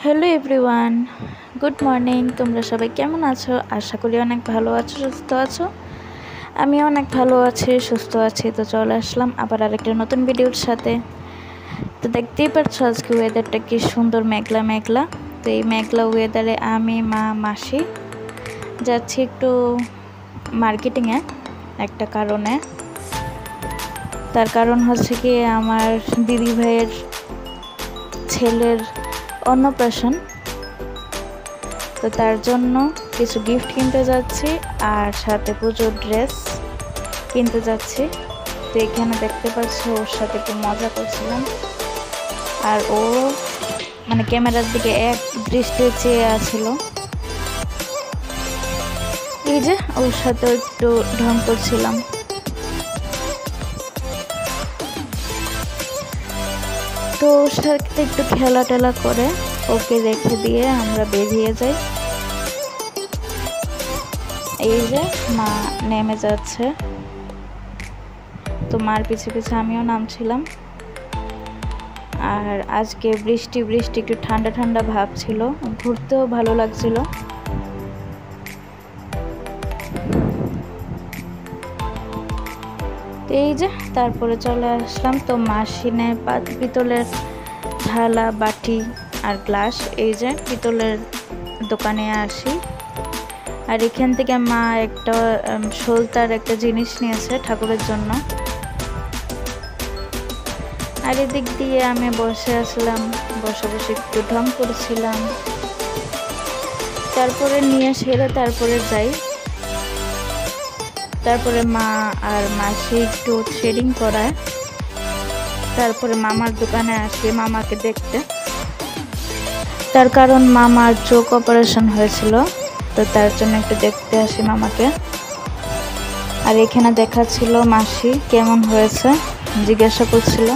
Hello everyone, good morning. তোমরা সবাই কেমন আছো? আশা করি অনেক ভালো আছো, সুস্থ আছো। আমি অনেক ভালো আছি, সুস্থ আছি। তো চলে আসলাম আবার আরেকটা নতুন ভিডিওর সাথে। তো দেখতেই পাচ্ছ আজকে ওয়েদারটা কি সুন্দর, মেঘলা মেঘলা। তো এই মেঘলা ওয়েদারে আমি, মা, মাসি যাচ্ছি একটু মার্কেটিংয়ে একটা কারণে। তার কারণ হচ্ছে কি, আমার দিদি ভাইয়ের ছেলের অন্নপ্রাশন। তো তার জন্য কিছু গিফট কিনতে যাচ্ছি আর সাথে পুজোর ড্রেস কিনতে যাচ্ছি। তো এখানে দেখতে পাচ্ছ ওর সাথে একটু মজা করছিলাম, আর ও মানে ক্যামেরার দিকে এক দৃষ্টি চেয়ে আছিল। এই যে ওর সাথে একটু ঢং করছিলাম। তো ওর সাথে একটু খেলা টেলা করে ওকে রেখে দিয়ে আমরা বেরিয়ে যাই। এই যে মা নেমে যাচ্ছে, তো মার পিছে পিছে আমিও নামছিলাম। আর আজকে বৃষ্টি বৃষ্টি একটু ঠান্ডা ঠান্ডা ভাব ছিল, ঘুরতেও ভালো লাগছিল। এই যে তারপরে চলে আসলাম। তো মাসিনে পিতলের থালা, বাটি আর গ্লাস, এই যে পিতলের দোকানে আসি। আর এখান থেকে মা একটা সলতার একটা জিনিস নিয়েছে ঠাকুরের জন্য। আর এদিক দিয়ে আমি বসে আসলাম, বসে বসে একটু ঢং করছিলাম। তারপরে নিয়ে সেরে তারপরে যাই। তারপরে মা আর মাসি একটু থ্রেডিং করায়। তারপরে মামার দোকানে আসি মামাকে দেখতে। তার কারণ মামার চোখ অপারেশন হয়েছিল, তো তার জন্য একটু দেখতে আসি মামাকে। আর এখানে দেখাচ্ছিল মাসি কেমন হয়েছে, জিজ্ঞাসা করছিল।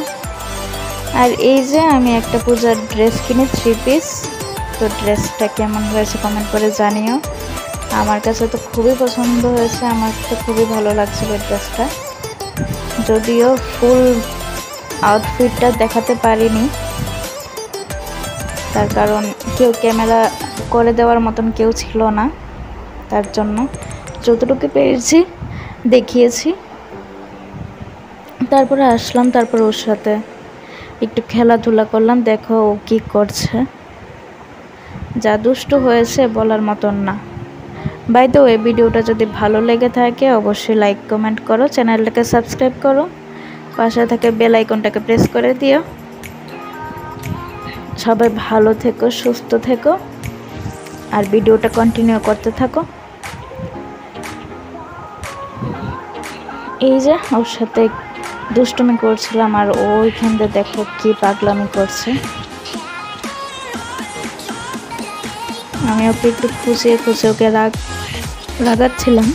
আর এই যে আমি একটা পূজার ড্রেস কিনি, 3 পিস। তো ড্রেসটা কেমন হয়েছে কমেন্ট করে জানিও। আমার কাছে তো খুবই পছন্দ হয়েছে, আমার তো খুবই ভালো লাগছিল ড্রেসটা। যদিও ফুল আউটফিটটা দেখাতে পারিনি, তার কারণ কেউ ক্যামেরা করে দেওয়ার মতন কেউ ছিল না। তার জন্য যতটুকু পেরেছি দেখিয়েছি। তারপরে আসলাম, তারপর ওর সাথে একটু খেলাধুলা করলাম। দেখো ও কী করছে, যা দুষ্টু হয়েছে বলার মতন না। বাই দ্য ওয়ে, ভিডিওটা যদি ভালো লেগে থাকে অবশ্যই লাইক কমেন্ট করো, চ্যানেলটাকে সাবস্ক্রাইব করো, পাশে থাকে বেল আইকনটাকে প্রেস করে দিও। সবাই ভালো থেকো, সুস্থ থেকো, আর ভিডিওটা কন্টিনিউ করতে থাকো। এই যে ওর সাথে দুষ্টুমি করছিলাম, আর ওইখান দিয়ে দেখো কি পাগলামি করছে। আমি ওকে একটু খুঁচিয়ে খুঁচিয়ে ওকে রাগাচ্ছিলাম।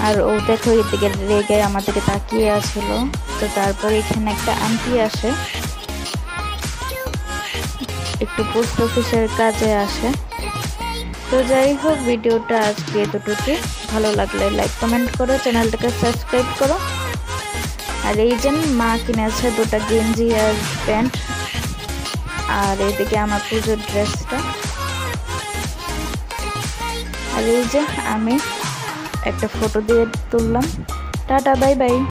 আর ও দেখো এদিকে রেগে আমাদেরকে তাকিয়ে আছিল। তো তারপরে এখানে একটা আন্টি আসে, একটু পোস্ট অফিসের কাজে আসে। তো যাই হোক, ভিডিওটা আজকে এতটুকু। ভালো লাগলে লাইক কমেন্ট করো, চ্যানেলটাকে সাবস্ক্রাইব করো। আর এই যে মা কিনেছে 2টা গেঞ্জি আর প্যান্ট। আর এদিকে আমার পুজোর ড্রেসটা। আর এই যে আমি একটা ফটো দিয়ে তুললাম। Tata, bye bye.